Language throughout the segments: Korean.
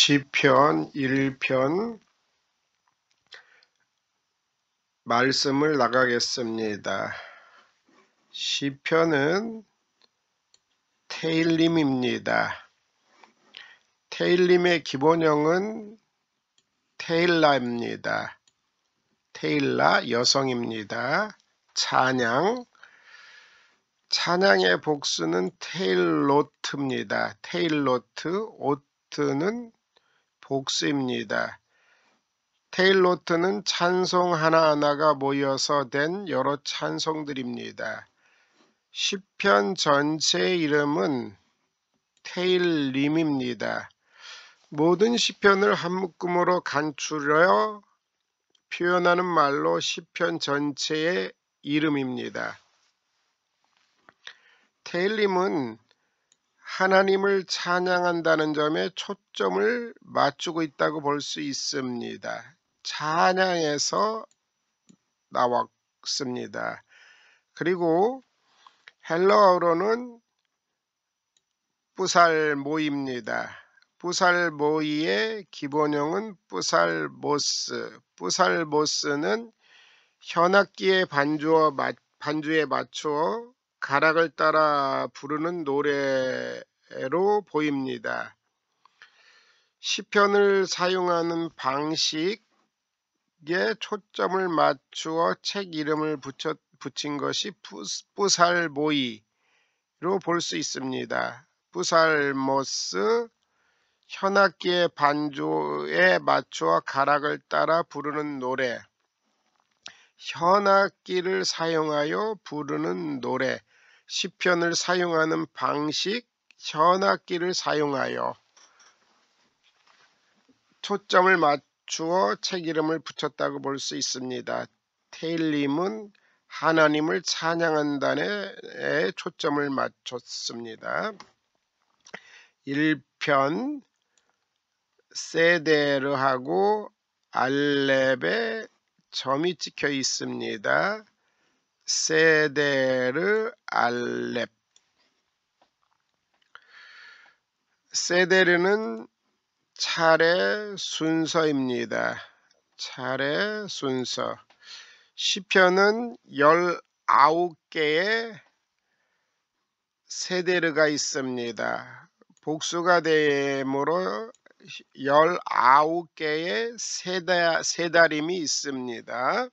시편 1편 말씀을 나가겠습니다. 시편은 테일림입니다. 테일림의 기본형은 테일라입니다. 테일라 여성입니다. 찬양의 복수는 테일로트입니다. 테일로트, 오트는 복수입니다. 테일로트는 찬송 하나하나가 모여서 된 여러 찬송들입니다. 시편 전체의 이름은 테일림입니다. 모든 시편을 한 묶음으로 간추려 표현하는 말로 시편 전체의 이름입니다. 테일림은 하나님을 찬양한다는 점에 초점을 맞추고 있다고 볼 수 있습니다. 찬양에서 나왔습니다. 그리고 헬라어로는 뿌살모이입니다. 뿌살모이의 기본형은 뿌살모스. 뿌살모스는 현악기의 반주에 맞추어 가락을 따라 부르는 노래로 보입니다. 시편을 사용하는 방식에 초점을 맞추어 책 이름을 붙인 것이 뿌살모이로 볼 수 있습니다. 뿌살모스, 현악기의 반주에 맞추어 가락을 따라 부르는 노래, 현악기를 사용하여 부르는 노래, 시편을 사용하는 방식, 현악기를 사용하여 초점을 맞추어 책 이름을 붙였다고 볼 수 있습니다. 테일림은 하나님을 찬양한다에 초점을 맞췄습니다. 1편 세데르하고 알렙에 점이 찍혀 있습니다. 세데르, 알렙. 세데르는 차례 순서입니다. 차례 순서. 시편은 19개의 세데르가 있습니다. 복수가 되므로 19개의 세다림이 있습니다.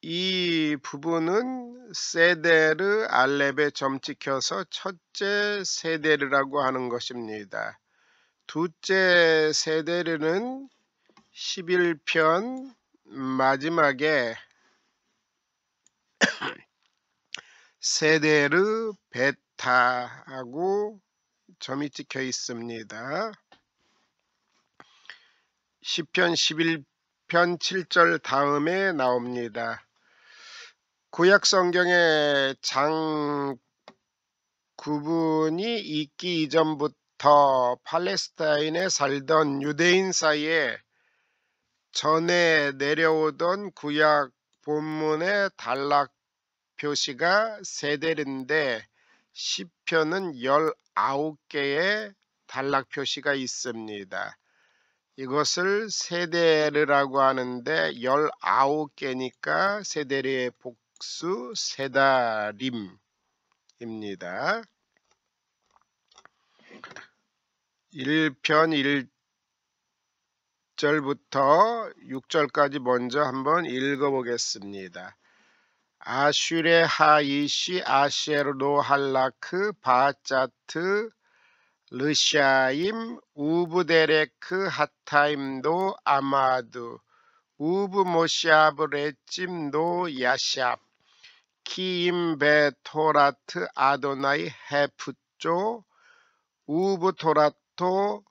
이 부분은 세데르 알렙에 점 찍혀서 첫째 세데르라고 하는 것입니다. 둘째 세데르는 11편 마지막에 세데르 베타하고 점이 찍혀 있습니다. 시편 11편 7절 다음에 나옵니다. 구약 성경의 장 구분이 있기 이전부터 팔레스타인에 살던 유대인 사이에 전에 내려오던 구약 본문의 단락 표시가 세데르인데 시편은 19개의 단락 표시가 있습니다. 이것을 세데르라고 하는데 19개니까 세데르의 복수 세다림입니다. 1편 1절부터 6절까지 먼저 한번 읽어보겠습니다. 아슈레 하이시 아셰르노 할라크 바짜트 르샤임 우브데레크 하타임도 아마드 우브 모샤브 레찜도 야샵 키임 베토라트 아도나이 헤프조 우브 토라토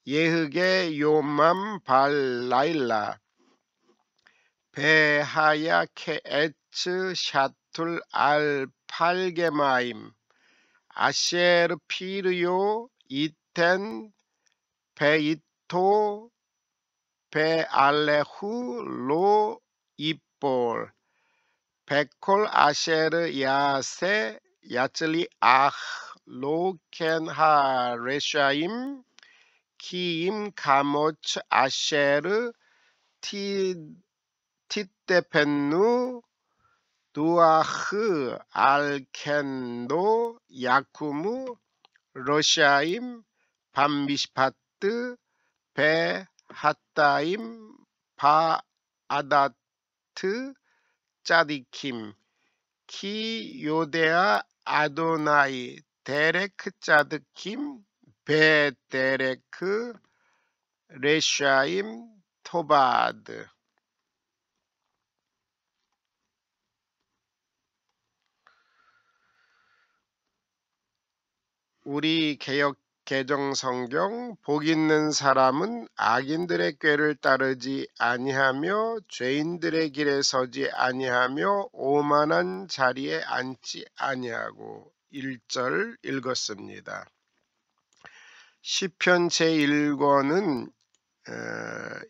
예흑의 요맘 발라일라 베하야 케에츠 샤툴 알 팔게마임 아셰르 피르요 이텐 베이토 베알레후 로 이볼 베콜 아셰르 야세 야슬리 아흐 로켄하 레샤임 키임 가모츠 아셰르 티 티테펜누 두아흐 알켄도 야쿠무 러시아임 밤미시파트 베 핫다임 바아다트 짜디킴 키 요데아 아도나이 데레크 짜드킴 베 데레크 레샤임 토바드. 우리 개역 개정성경 복 있는 사람은 악인들의 꾀를 따르지 아니하며 죄인들의 길에 서지 아니하며 오만한 자리에 앉지 아니하고 1절 읽었습니다. 시편 제1권은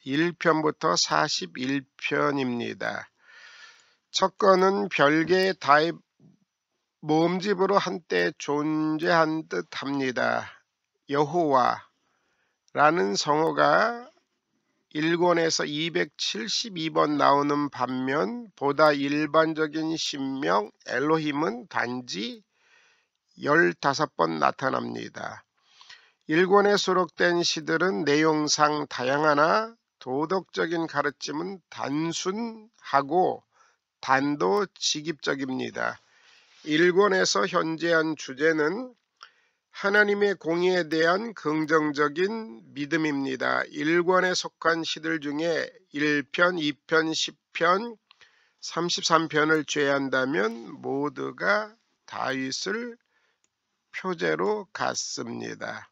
1편부터 41편입니다. 첫 권은 별개의 다입 모음집으로 한때 존재한 듯 합니다. 여호와라는 성어가 1권에서 272번 나오는 반면 보다 일반적인 신명 엘로힘은 단지 15번 나타납니다. 1권에 수록된 시들은 내용상 다양하나 도덕적인 가르침은 단순하고 단도직입적입니다. 1권에서 현재한 주제는 하나님의 공의에 대한 긍정적인 믿음입니다. 1권에 속한 시들 중에 1편, 2편, 10편, 33편을 제외한다면 모두가 다윗을 표제로 갖습니다.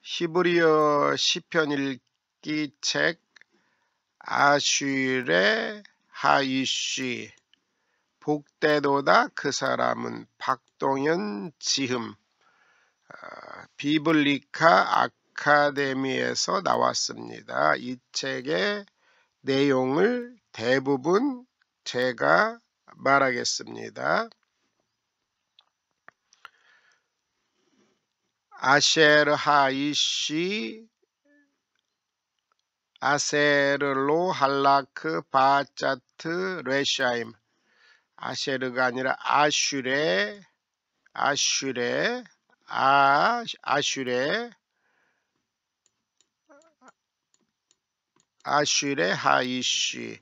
히브리어 시편 읽기 책 아슈레 하이쉬 복되도다 그 사람은 박동현 지흠 비블리카 아카데미에서 나왔습니다. 이 책의 내용을 대부분 제가 말하겠습니다. 아셰르 하이시 아세르로 할라크 바짜트 레샤임 아셰르가 아니라 아슈레 하이시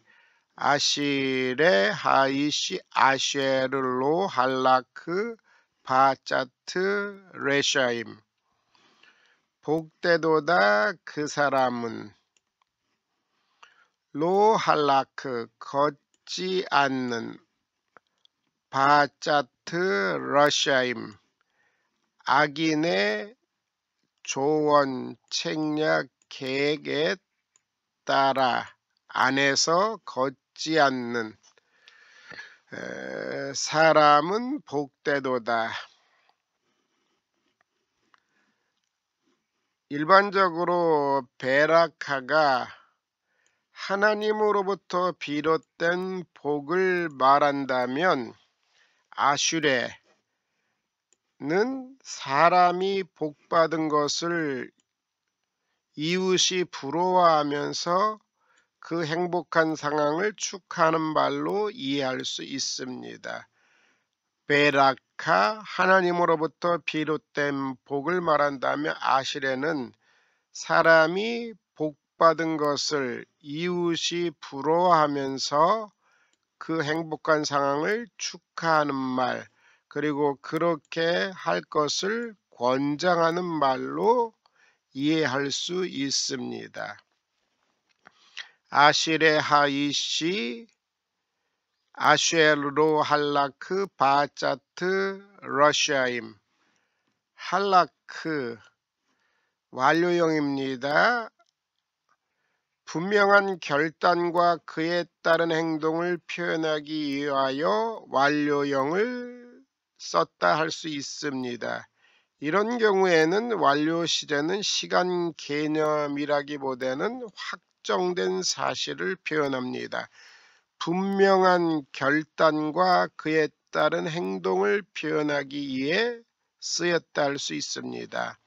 아시레 하이시 아셰르로 할라크 바짜트 레샤임 복되도다 그 사람은 로 할라크 걷지 않는 바짜트 러시아임 악인의 조언 책략 계획에 따라 안에서 걷지 않는 사람은 복되도다. 일반적으로 베라카가 하나님으로부터 비롯된 복을 말한다면 아슈레는 사람이 복받은 것을 이웃이 부러워하면서 그 행복한 상황을 축하하는 말로 이해할 수 있습니다. 베라카 하나님으로부터 비롯된 복을 말한다면 아시레는 사람이 복받은 것을 이웃이 부러워하면서 그 행복한 상황을 축하하는 말 그리고 그렇게 할 것을 권장하는 말로 이해할 수 있습니다. 아시레 하이시 아쉐르로 할라크 바짜트 러시아임 할라크 완료형입니다. 분명한 결단과 그에 따른 행동을 표현하기 위하여 완료형을 썼다 할 수 있습니다. 이런 경우에는 완료 시제는 시간 개념이라기보다는 확정된 사실을 표현합니다. 분명한 결단과 그에 따른 행동을 표현하기 위해 쓰였다 할 수 있습니다.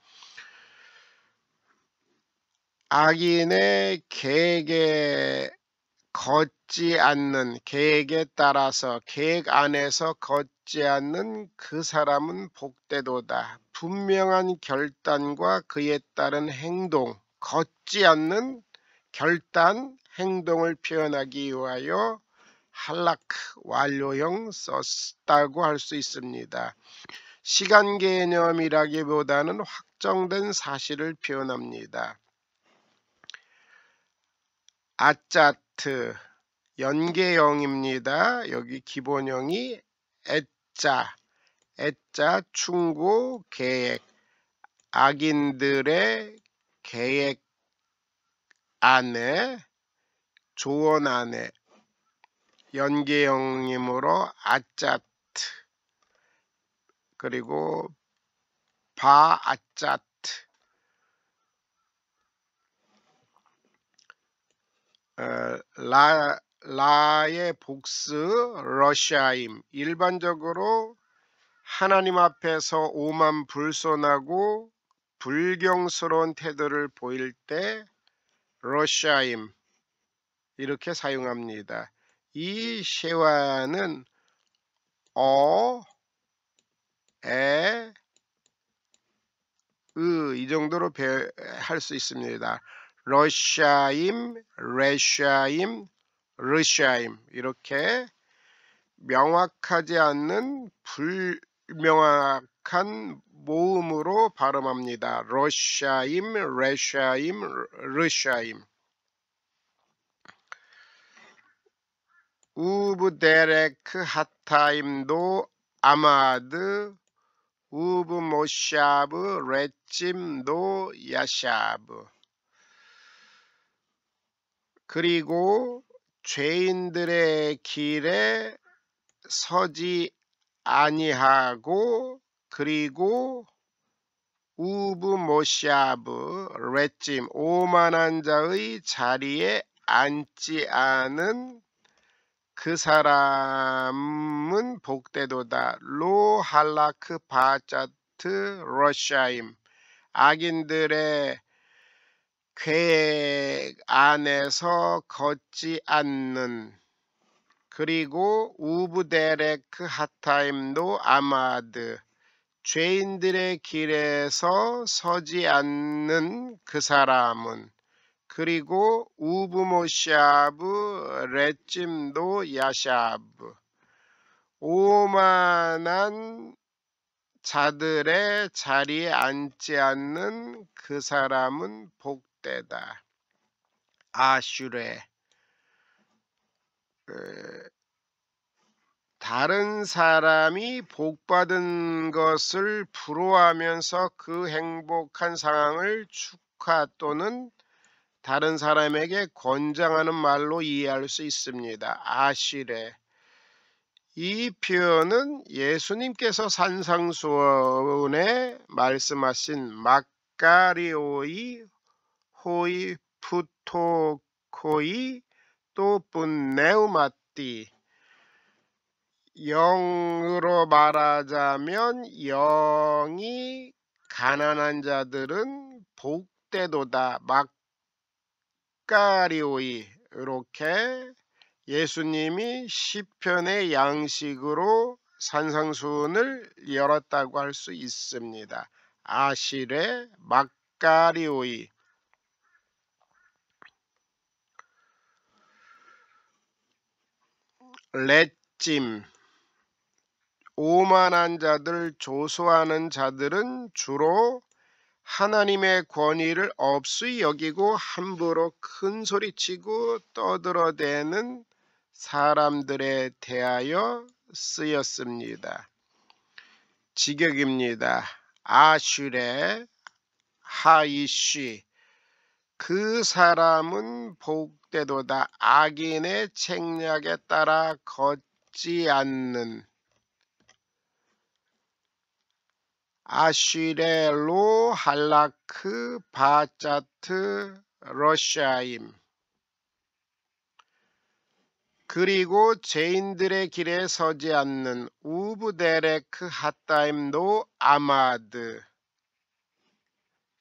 악인의 계획에 걷지 않는, 계획에 따라서 계획 안에서 걷지 않는 그 사람은 복되도다. 분명한 결단과 그에 따른 행동, 걷지 않는 결단, 행동을 표현하기 위하여 할라크, 완료형 썼다고 할 수 있습니다. 시간 개념이라기보다는 확정된 사실을 표현합니다. 아짜트, 연계형입니다. 여기 기본형이 애자, 충고, 계획, 악인들의 계획 안에, 조언 안에, 연계형이므로 아짜트, 그리고 바아짜트, 라의 복수 러시아임. 일반적으로 하나님 앞에서 오만불손하고 불경스러운 태도를 보일 때 러시아임 이렇게 사용합니다. 이 셰와는 이 정도로 할 수 있습니다. 러시아임, 레시아임, 러시아임 이렇게 명확하지 않는 불명확한 모음으로 발음합니다. 러시아임, 레시아임, 러시아임. 우브데레크 하타임도 아마드, 우브모샤브 레찜도 야샤브. 그리고 죄인들의 길에 서지 아니하고, 그리고 우브모샤브 레찜, 오만한 자의 자리에 앉지 않은 그 사람은 복되도다. 로 할라크 바자트 러시아임, 악인들의 계획 안에서 걷지 않는, 그리고 우브데레크 하타임도 아마드, 죄인들의 길에서 서지 않는 그 사람은, 그리고 우브모샤브 레찜도 야샤브, 오만한 자들의 자리에 앉지 않는 그 사람은 복되다. 아슈레, 다른 사람이 복받은 것을 부러워하면서 그 행복한 상황을 축하 또는 다른 사람에게 권장하는 말로 이해할 수 있습니다. 아시레. 이 표현은 예수님께서 산상수훈에 말씀하신 마카리오이 호이 푸토코이 또 분네우마띠, 영으로 말하자면 영이 가난한 자들은 복되도다. 마카리오이, 이렇게 예수님이 시편의 양식으로 산상수훈을 열었다고 할 수 있습니다. 아시레 마카리오이. 레찜, 오만한 자들, 조소하는 자들은 주로 하나님의 권위를 없이 여기고 함부로 큰소리치고 떠들어대는 사람들에 대하여 쓰였습니다. 직역입니다. 아슈레 하이쉬, 그 사람은 복되도다. 악인의 책략에 따라 걷지 않는. 아슈레로 할라크 바자트 러시아임, 그리고 죄인들의 길에 서지 않는 우브데레크 핫다임도 아마드,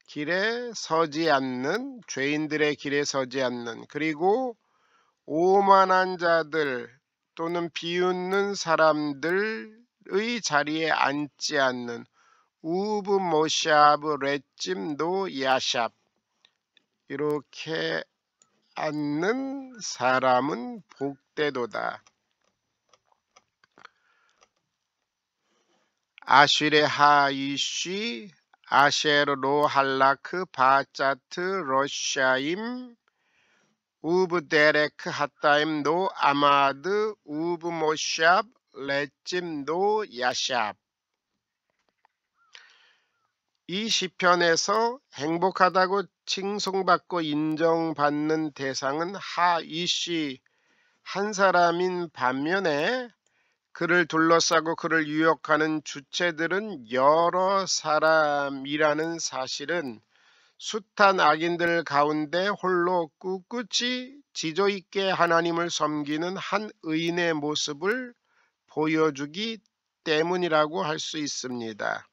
길에 서지 않는, 죄인들의 길에 서지 않는, 그리고 오만한 자들 또는 비웃는 사람들의 자리에 앉지 않는 우브 모샤브 레찜도 야샵, 이렇게 앉는 사람은 복되도다. 아슈레 하이쉬 아셰르로 할라크 바짜트 러샤임 우브 데레크 핫다임 노 아마드 우브 모샵 레찜 노 야샵. 이 시편에서 행복하다고 칭송받고 인정받는 대상은 하이시 한 사람인 반면에 그를 둘러싸고 그를 유혹하는 주체들은 여러 사람이라는 사실은 숱한 악인들 가운데 홀로 꿋꿋이 지조 있게 하나님을 섬기는 한 의인의 모습을 보여주기 때문이라고 할 수 있습니다.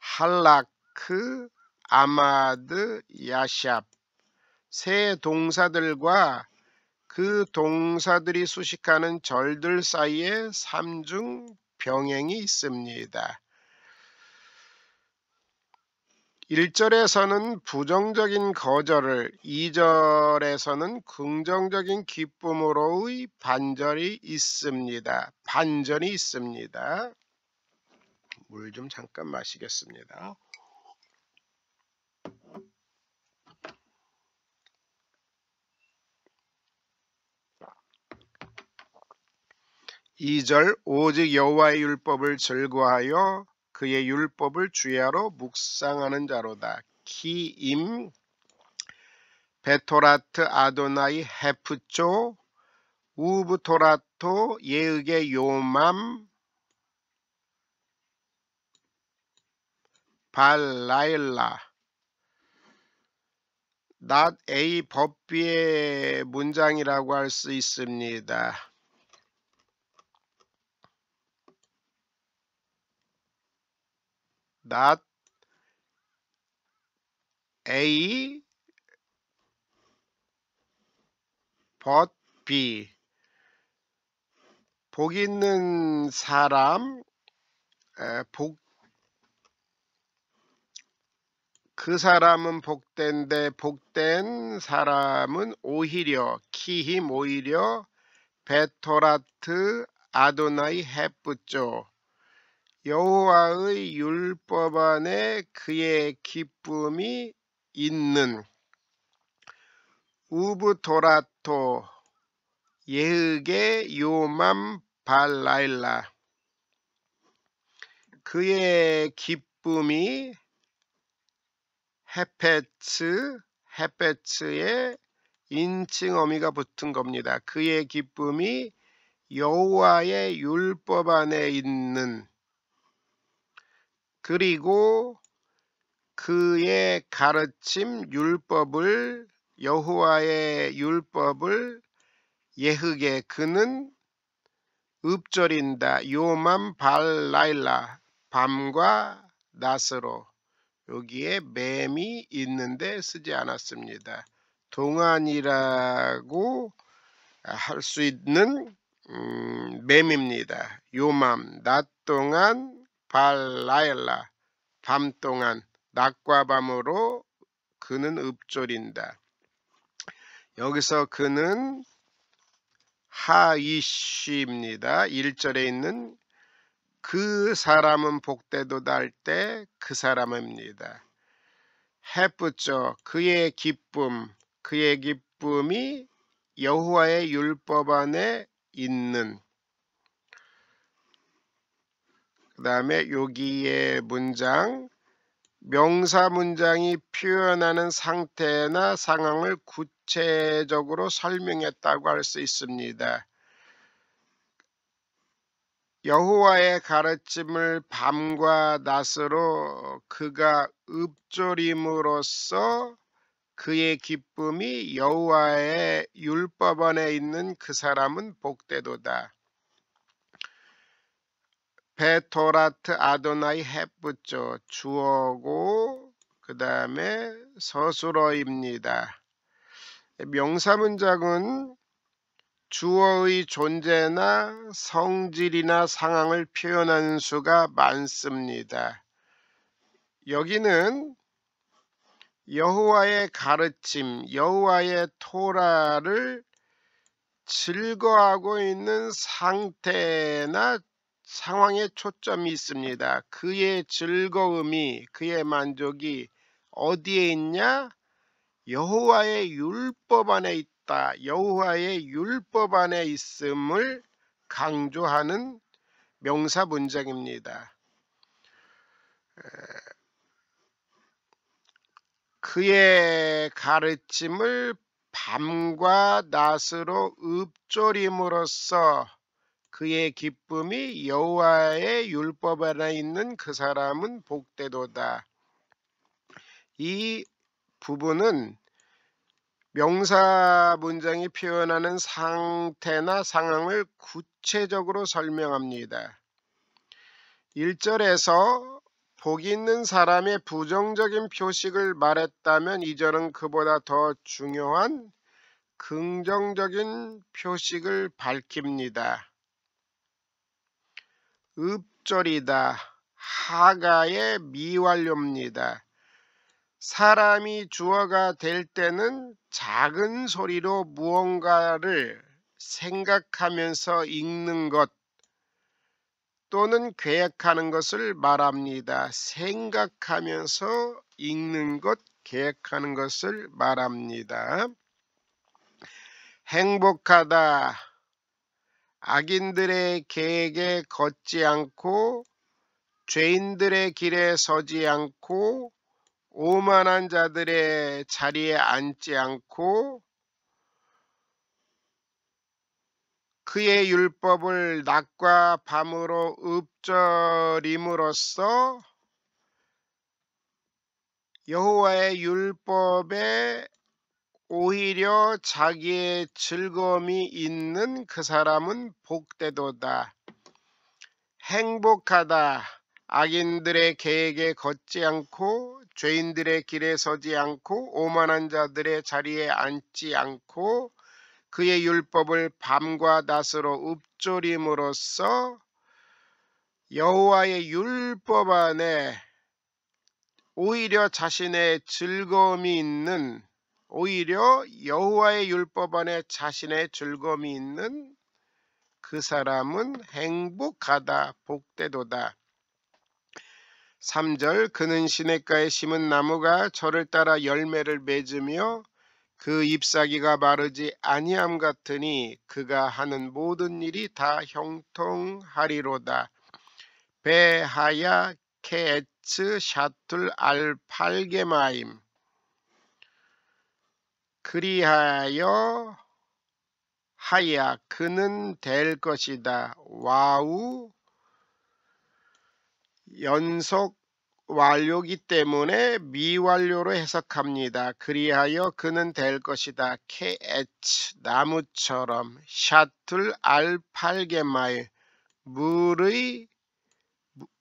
할라크, 아마드, 야샵 세 동사들과 그 동사들이 수식하는 절들 사이에 삼중 병행이 있습니다. 1절에서는 부정적인 거절을, 2절에서는 긍정적인 기쁨으로의 반전이 있습니다. 물 좀 잠깐 마시겠습니다. 2절 오직 여호와의 율법을 즐거하여 그의 율법을 주야로 묵상하는 자로다. 키임 베토라트 아도나이 헤프조 우브토라토 예흑의 요맘 발라일라. not A 법비의 문장이라고 할 수 있습니다. not A but B. 복 있는 사람, 그 사람은 복된데 복된 사람은 오히려 키힘 오히려 베토라트 아도나이 헤프조 여호와의 율법 안에 그의 기쁨이 있는 우브토라토 예흑의 요맘 발라일라. 그의 기쁨이 헤페츠에 인칭 어미가 붙은 겁니다. 그의 기쁨이 여호와의 율법 안에 있는, 그리고 그의 가르침 율법을, 여호와의 율법을 예흑에 그는 읊조린다. 요맘 발라일라 밤과 낮으로. 여기에 맴이 있는데 쓰지 않았습니다. 동안이라고 할 수 있는 맴입니다. 요맘 낮 동안 발라일라 밤 동안, 낮과 밤으로 그는 읊조린다. 여기서 그는 하이쉬입니다. 1절에 있는 그 사람은 복되도다 할 때 그 사람입니다. 헤프죠. 그의 기쁨이 여호와의 율법 안에 있는. 그 다음에 여기에 문장, 명사 문장이 표현하는 상태나 상황을 구체적으로 설명했다고 할 수 있습니다. 여호와의 가르침을 밤과 낮으로 그가 읊조림으로써 그의 기쁨이 여호와의 율법 안에 있는 그 사람은 복되도다. 베토라트 아도나이 햇부조 주어고 그 다음에 서술어입니다. 명사문장은 주어의 존재나 성질이나 상황을 표현하는 수가 많습니다. 여기는 여호와의 가르침, 여호와의 토라를 즐거워하고 있는 상태나 상황에 초점이 있습니다. 그의 즐거움이, 그의 만족이 어디에 있냐? 여호와의 율법 안에 있다. 여호와의 율법 안에 있음을 강조하는 명사 문장입니다. 그의 가르침을 밤과 낮으로 읊조림으로써 그의 기쁨이 여호와의 율법 안에 있는 그 사람은 복되도다. 이 부분은 명사 문장이 표현하는 상태나 상황을 구체적으로 설명합니다. 1절에서 복 있는 사람의 부정적인 표식을 말했다면 2절은 그보다 더 중요한 긍정적인 표식을 밝힙니다. 읍절이다. 하가의 미완료입니다. 사람이 주어가 될 때는 작은 소리로 무언가를 생각하면서 읽는 것 또는 계획하는 것을 말합니다. 생각하면서 읽는 것, 계획하는 것을 말합니다. 행복하다. 악인들의 계획에 걷지 않고 죄인들의 길에 서지 않고 오만한 자들의 자리에 앉지 않고 그의 율법을 낮과 밤으로 읊조림으로써 여호와의 율법에 오히려 자기의 즐거움이 있는 그 사람은 복되도다. 행복하다. 악인들의 계획에 걷지 않고 죄인들의 길에 서지 않고 오만한 자들의 자리에 앉지 않고 그의 율법을 밤과 낮으로 읊조림으로써 여호와의 율법 안에 오히려 자신의 즐거움이 있는, 오히려 여호와의 율법 안에 자신의 즐거움이 있는 그 사람은 행복하다, 복되도다. 3절 그는 시냇가에 심은 나무가 저를 따라 열매를 맺으며 그 잎사귀가 마르지 아니함 같으니 그가 하는 모든 일이 다 형통하리로다. 베하야 케에츠 샤툴 알팔게마임. 그리하여 하야 그는 될 것이다. 와우 연속 완료기 때문에 미완료로 해석합니다. 그리하여 그는 될 것이다. 케에츠 나무처럼 샤툴 알팔게마이 물의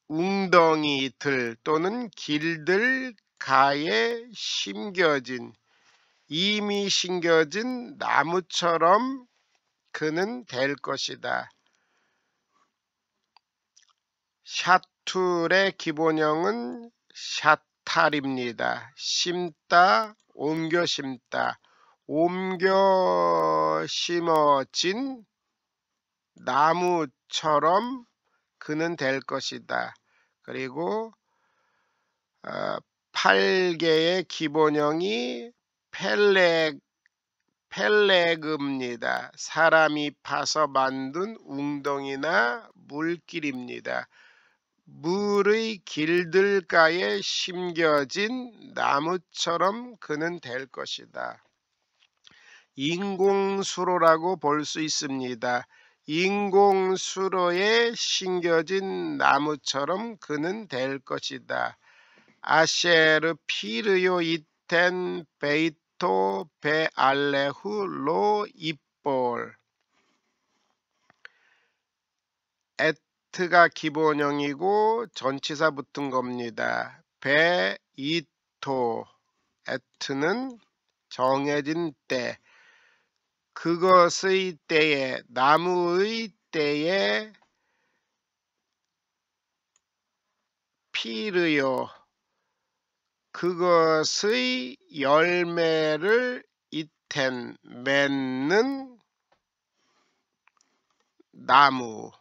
웅덩이들 또는 길들 가에 심겨진 이미 심겨진 나무처럼 그는 될 것이다. 샤툴의 기본형은 샤탈입니다. 심다, 옮겨 심다, 옮겨 심어진 나무처럼 그는 될 것이다. 그리고 8개의 기본형이 펠레그입니다. 사람이 파서 만든 웅덩이나 물길입니다. 물의 길들가에 심겨진 나무처럼 그는 될 것이다. 인공수로라고 볼 수 있습니다. 인공수로에 심겨진 나무처럼 그는 될 것이다. 아셰르 피르요 이텐 베이트 베이토 베알레후 로 잎볼. 에트가 기본형이고 전치사 붙은 겁니다. 베이토, 에트는 정해진 때, 그것의 때에, 나무의 때에, 피르요, 그것의 열매를 잇텐, 맺는 나무.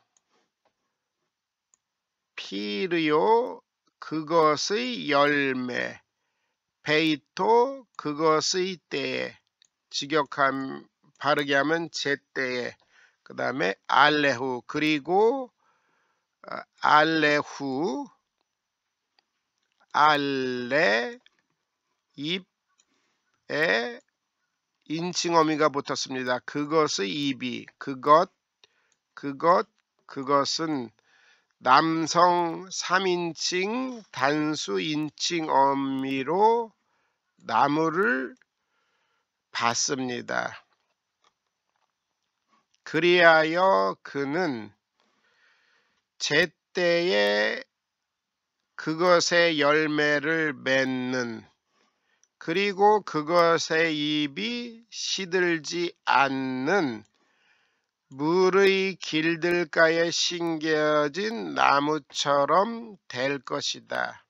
피르요, 그것의 열매. 베이토, 그것의 때에. 직역함 바르게 하면 제때에. 그 다음에 알레후, 그리고 알레후, 알레, 입에 인칭어미가 붙었습니다. 그것의 입이, 그것은 남성 3인칭 단수 인칭어미로 나무를 봤습니다. 그리하여 그는 제때에 그것의 열매를 맺는, 그리고 그것의 잎이 시들지 않는 물의 길들가에 심겨진 나무처럼 될 것이다.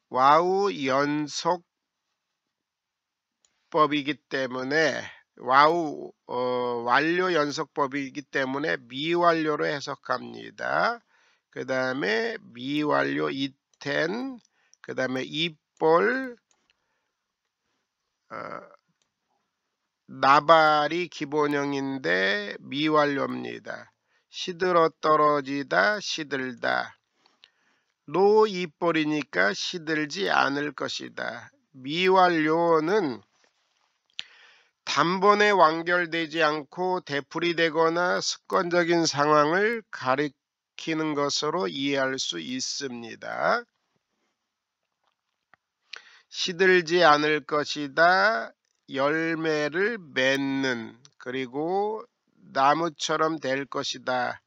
와우 연속법이기 때문에, 와우 완료 연속법이기 때문에 미완료로 해석합니다. 그 다음에 미완료 이텐, 그 다음에 잎볼, 나발이 기본형인데 미완료입니다. 시들어 떨어지다, 시들다. 로 잎볼이니까 시들지 않을 것이다. 미완료는 단번에 완결되지 않고 되풀이되거나 습관적인 상황을 가리키는 것으로 이해할 수 있습니다. 시들지 않을 것이다. 열매를 맺는, 그리고 나무처럼 될 것이다.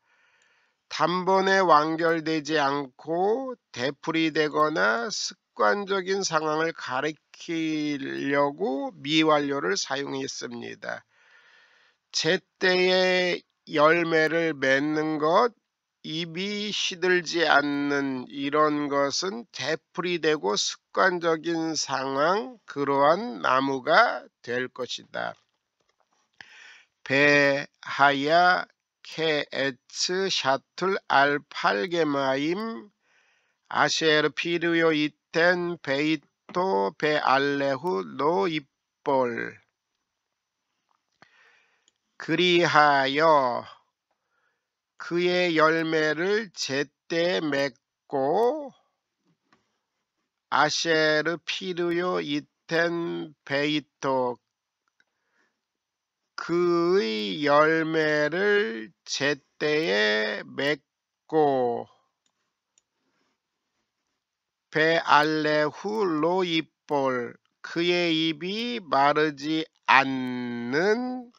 단번에 완결되지 않고 되풀이되거나 습관적인 상황을 가리키려고 미완료를 사용했습니다. 제때에 열매를 맺는 것, 입이 시들지 않는 이런 것은 되풀이되고 습관적인 상황, 그러한 나무가 될 것이다. 베하야 케에츠 샤툴 알팔게마임 아셰르 피르요 이텐 베이토 베알레후 노입볼. 그리하여 그의 열매를 제때 맺고 아셰르 피르요 이텐 베이토, 그의 열매를 제때에 맺고 베알레후 로입볼, 그의 입이 마르지 않는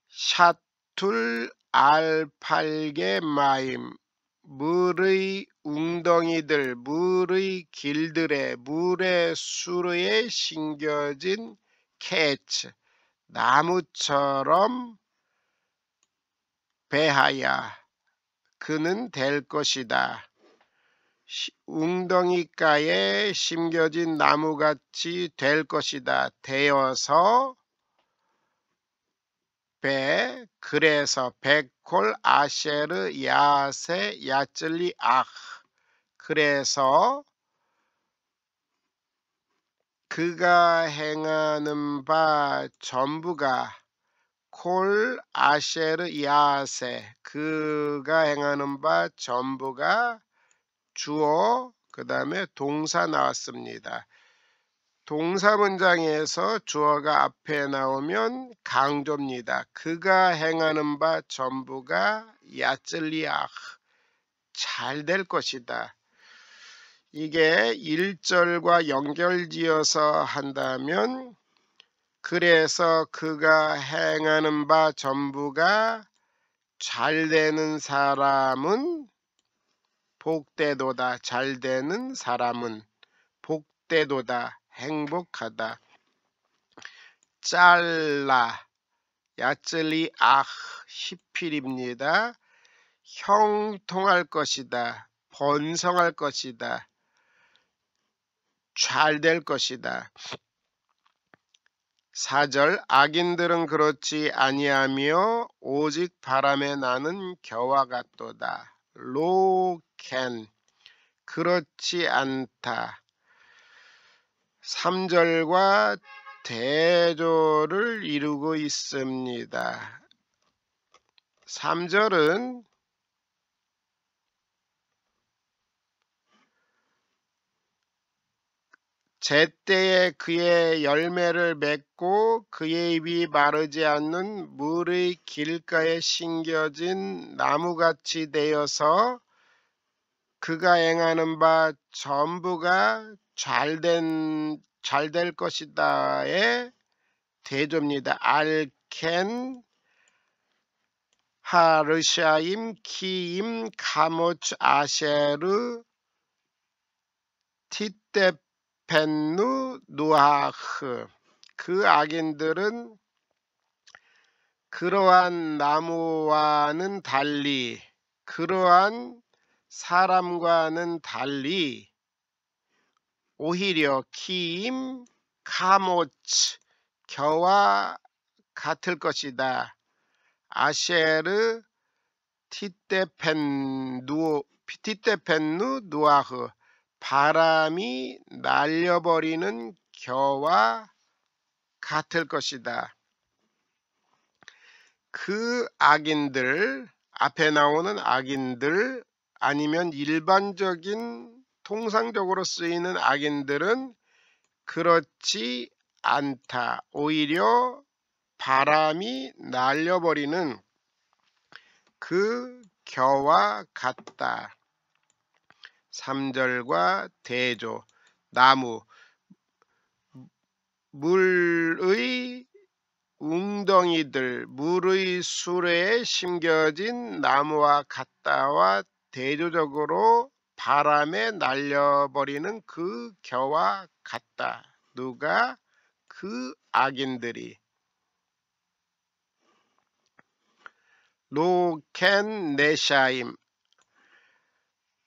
샤툴 알팔게 마임, 물의 웅덩이들, 물의 길들에, 물의 수르에 심겨진 캐치, 나무처럼 베하야, 그는 될 것이다. 웅덩이가에 심겨진 나무같이 될 것이다. 되어서 그래서 베콜 아셰르 야세 야즐리 그래서 그가 행하는 바 전부가, 콜 아셰르 야세, 그가 행하는 바 전부가 주어, 그 다음에 동사 나왔습니다. 동사 문장에서 주어가 앞에 나오면 강조입니다. 그가 행하는 바 전부가 야즐리아, 잘 될 것이다. 이게 1절과 연결지어서 한다면 그래서 그가 행하는 바 전부가 잘되는 사람은 복되도다. 잘되는 사람은 복되도다. 행복하다. 잘라 야슬리 히필입니다. 형통할 것이다. 번성할 것이다. 잘 될 것이다. 4절 악인들은 그렇지 아니하며 오직 바람에 나는 겨와 같도다. 로켄 그렇지 않다. 3절과 대조를 이루고 있습니다. 3절은 제때에 그의 열매를 맺고 그의 잎이 마르지 않는 물의 길가에 심겨진 나무같이 되어서 그가 행하는 바 전부가 잘 될 것이다의 대조입니다. 알켄 하르샤임 키임 카모츠 아셰르 티테펜누 누하흐 그 악인들은 그러한 나무와는 달리 그러한 사람과는 달리 오히려 키임 카모츠 겨와 같을 것이다. 아셰르 티테펜누 누아흐 바람이 날려버리는 겨와 같을 것이다. 그 악인들, 앞에 나오는 악인들 아니면 일반적인 통상적으로 쓰이는 악인들은 그렇지 않다. 오히려 바람이 날려버리는 그 겨와 같다. 3절과 대조 나무 물의 웅덩이들 물의 수레에 심겨진 나무와 같다와 대조적으로 바람에 날려버리는 그 겨와 같다. 누가? 그 악인들이. 로켄 네샤임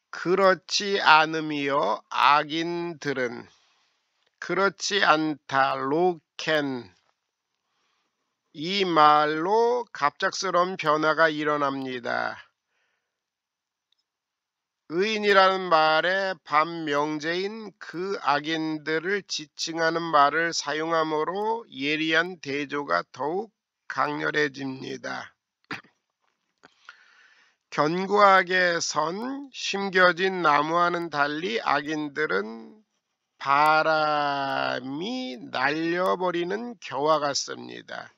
그렇지 않음이요 악인들은 그렇지 않다. 로켄 이 말로 갑작스러운 변화가 일어납니다. 의인이라는 말의 반명제인 그 악인들을 지칭하는 말을 사용함으로 예리한 대조가 더욱 강렬해집니다. 견고하게 선 심겨진 나무와는 달리 악인들은 바람이 날려버리는 겨와 같습니다.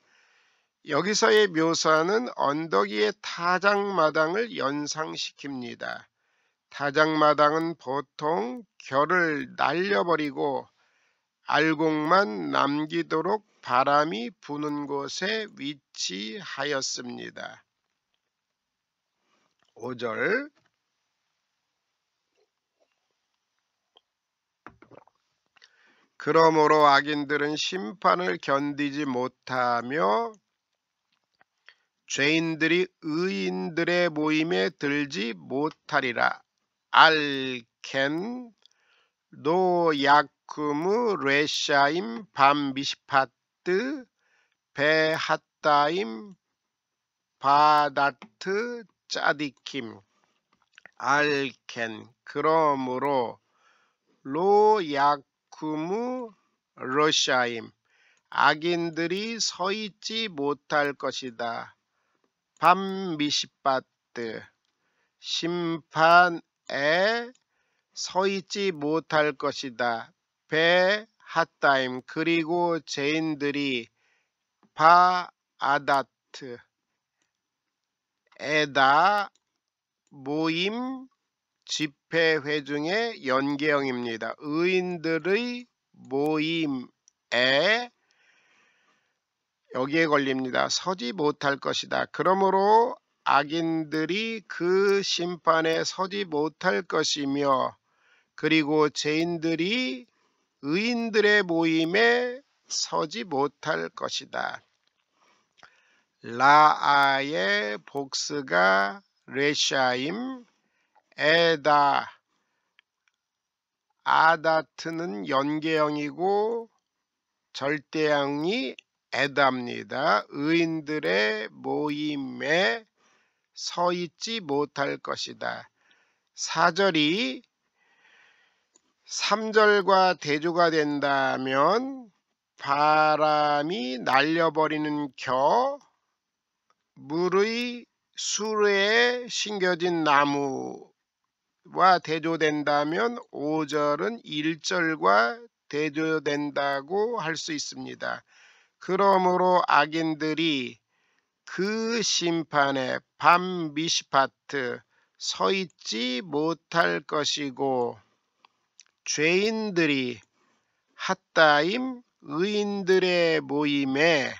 여기서의 묘사는 언덕 위의 타작마당을 연상시킵니다. 타작마당은 보통 겨를 날려버리고 알곡만 남기도록 바람이 부는 곳에 위치하였습니다. 5절 그러므로 악인들은 심판을 견디지 못하며 죄인들이 의인들의 모임에 들지 못하리라. 알켄 노야쿠무 레샤임 밤미시파트 베핫다임 바다트 짜디킴 알켄 그러므로 로야쿠무 러샤임 악인들이 서있지 못할 것이다. 밤미시파트 심판에 서있지 못할 것이다. 베핫다임 그리고 죄인들이 바아다트 에다 모임 집회회중의 연계형입니다. 의인들의 모임에 여기에 걸립니다. 서지 못할 것이다. 그러므로 악인들이 그 심판에 서지 못할 것이며, 그리고 죄인들이 의인들의 모임에 서지 못할 것이다. 라아의 복수가 레샤임, 에다, 아다트는 연계형이고 절대형이 에다입니다. 의인들의 모임에 서 있지 못할 것이다. 4절이 3절과 대조가 된다면 바람이 날려버리는 겨, 물의 수레에 심겨진 나무와 대조된다면 5절은 1절과 대조된다고 할 수 있습니다. 그러므로 악인들이 그 심판에 밤 미시파트 서 있지 못할 것이고, 죄인들이 핫다임 의인들의 모임에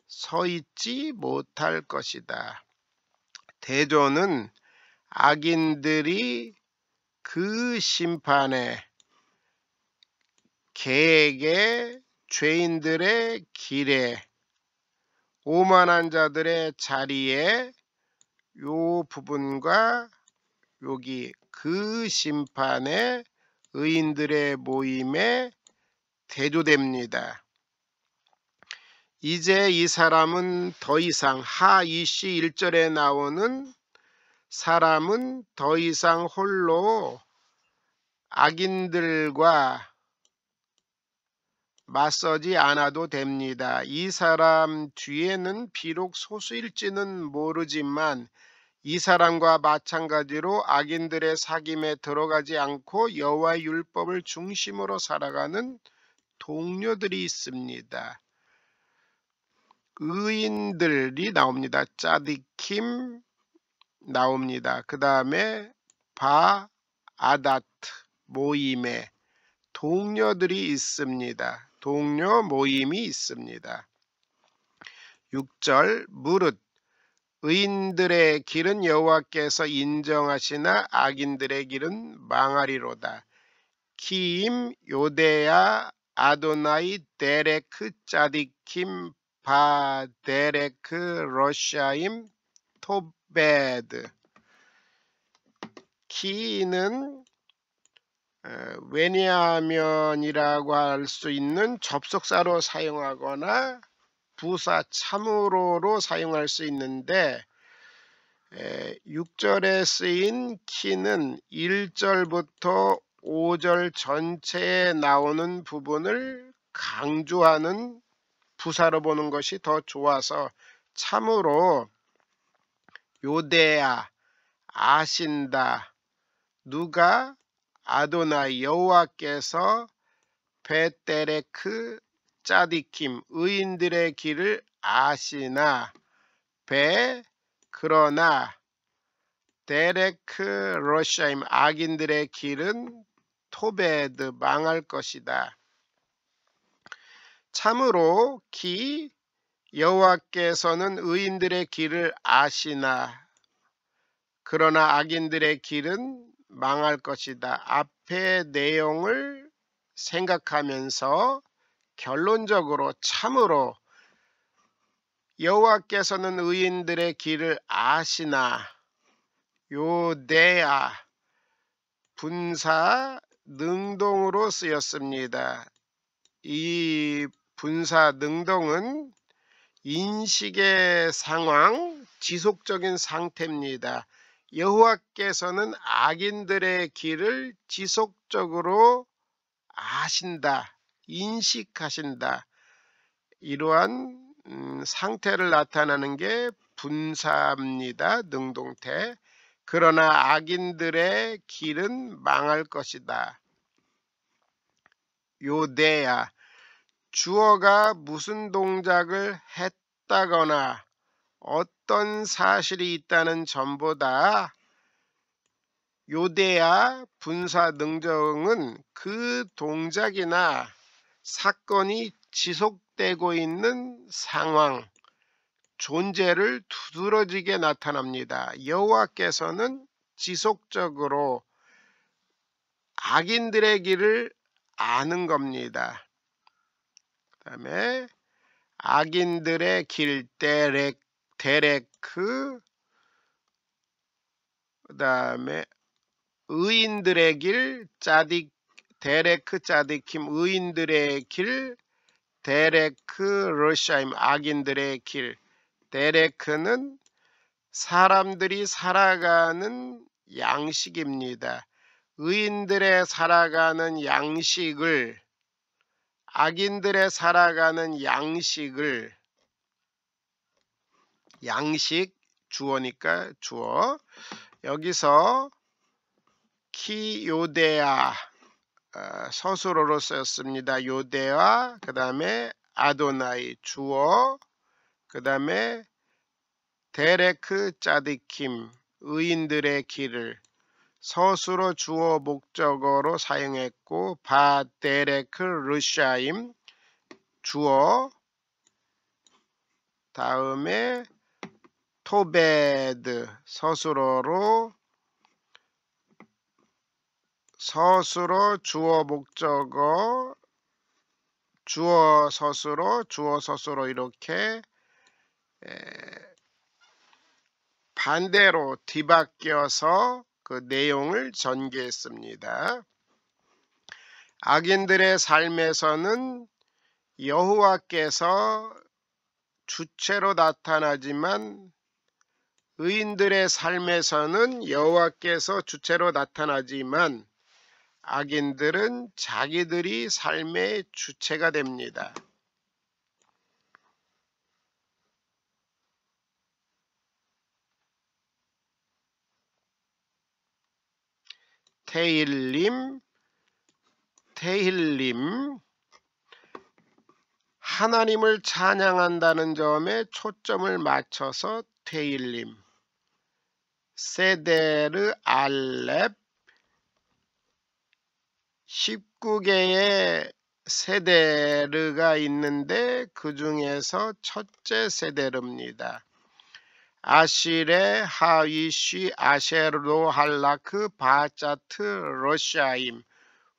서 있지 못할 것이다. 대조는 악인들이 그 심판에 계획에 죄인들의 길에 오만한 자들의 자리에 요 부분과 여기 그 심판에 의인들의 모임에 대조됩니다. 이제 이 사람은 더 이상 하이시 1절에 나오는 사람은 더 이상 홀로 악인들과 맞서지 않아도 됩니다. 이 사람 뒤에는 비록 소수일지는 모르지만 이 사람과 마찬가지로 악인들의 사귐에 들어가지 않고 여호와의 율법을 중심으로 살아가는 동료들이 있습니다. 의인들이 나옵니다. 짜디킴 나옵니다. 그 다음에 아다트 모임에 동료들이 있습니다. 동료 모임이 있습니다. 6절 무릇 의인들의 길은 여호와께서 인정하시나 악인들의 길은 망하리로다. 키임 요데야 아도나이 데레크 짜디킴 바 데레크 러시아임 토베드. 키는 왜냐하면이라고 할 수 있는 접속사로 사용하거나 부사 참으로로 사용할 수 있는데, 6절에 쓰인 키는 1절부터 5절 전체에 나오는 부분을 강조하는 부사로 보는 것이 더 좋아서 참으로 요데야 아신다. 누가? 아도나이 여호와께서 베데레크 짜디킴 의인들의 길을 아시나, 그러나 데레크 러시아임 악인들의 길은 토베드 망할 것이다. 참으로 여호와께서는 의인들의 길을 아시나, 그러나 악인들의 길은 망할 것이다. 앞의 내용을 생각하면서 결론적으로 참으로 여호와께서는 의인들의 길을 아시나, 요데아 분사 능동으로 쓰였습니다. 이 분사 능동은 인식의 상황, 지속적인 상태입니다. 여호와께서는 악인들의 길을 지속적으로 아신다, 인식하신다. 이러한 상태를 나타내는 게 분사입니다. 능동태. 그러나 악인들의 길은 망할 것이다. 요데야 주어가 무슨 동작을 했다거나 어떤 사실이 있다는 점보다 요데아 분사 능정은 그 동작이나 사건이 지속되고 있는 상황, 존재를 두드러지게 나타납니다. 여호와께서는 지속적으로 악인들의 길을 아는 겁니다. 그 다음에 악인들의 길 데레크, 그 다음에 의인들의 길 데레크 짜디킴, 의인들의 길 데레크 러시아임, 악인들의 길. 데레크는 사람들이 살아가는 양식입니다. 의인들의 살아가는 양식을, 악인들의 살아가는 양식을, 양식 주어니까 주어, 여기서 키요데아 서술어로 썼습니다. 요데아, 그 다음에 아도나이 주어, 그 다음에 데레크 짜디킴 의인들의 길을 서술어 주어 목적어로 사용했고, 바데레크 르샤임 주어, 다음에 토베드 서술어 주어 목적어 주어 서술어 이렇게 반대로 뒤바뀌어서 그 내용을 전개했습니다. 악인들의 삶에서는 여호와께서 주체로 나타나지만, 의인들의 삶에서는 여호와께서 주체로 나타나지만 악인들은 자기들이 삶의 주체가 됩니다. 테힐림 하나님을 찬양한다는 점에 초점을 맞춰서 테힐림. 세데르 알렙 19개의 세데르가 있는데 그 중에서 첫째 세데르입니다. 아시레 하위쉬 아셰르로 할라크 바짜트 러시아임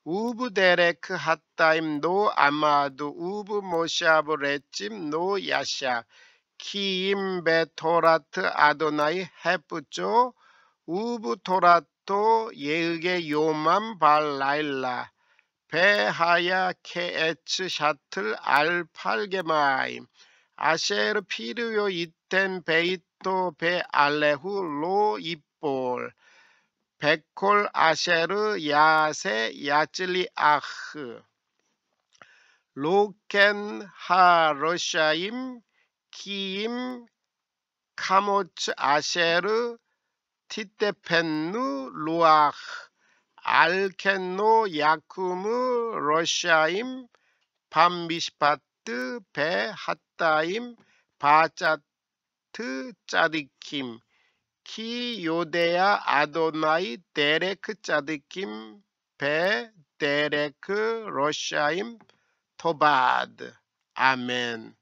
우브 데레크 핫다임 노 아마드 우브 모샤브 레찜 노 야샤 키임 베토라트 아도나이 헤프조 우브 토라토 예흑의 요맘 발라일라 베하야 케에츠 샤틀 알팔게마임 아셰르 피르요 이텐 베이토 베 알레후 로 이볼 베콜 아셰르 야세 야찔리 아흐 로켄 하 러샤임 키임 카모츠 아셰르 티테펜누 루아흐 알켄노 야쿠무 러시아임 밤미시파트 베 핫다임 바짜트 짜디킴 키 요데야 아도나이 데레크 짜디킴 베 데레크 러시아임 토바드. 아멘.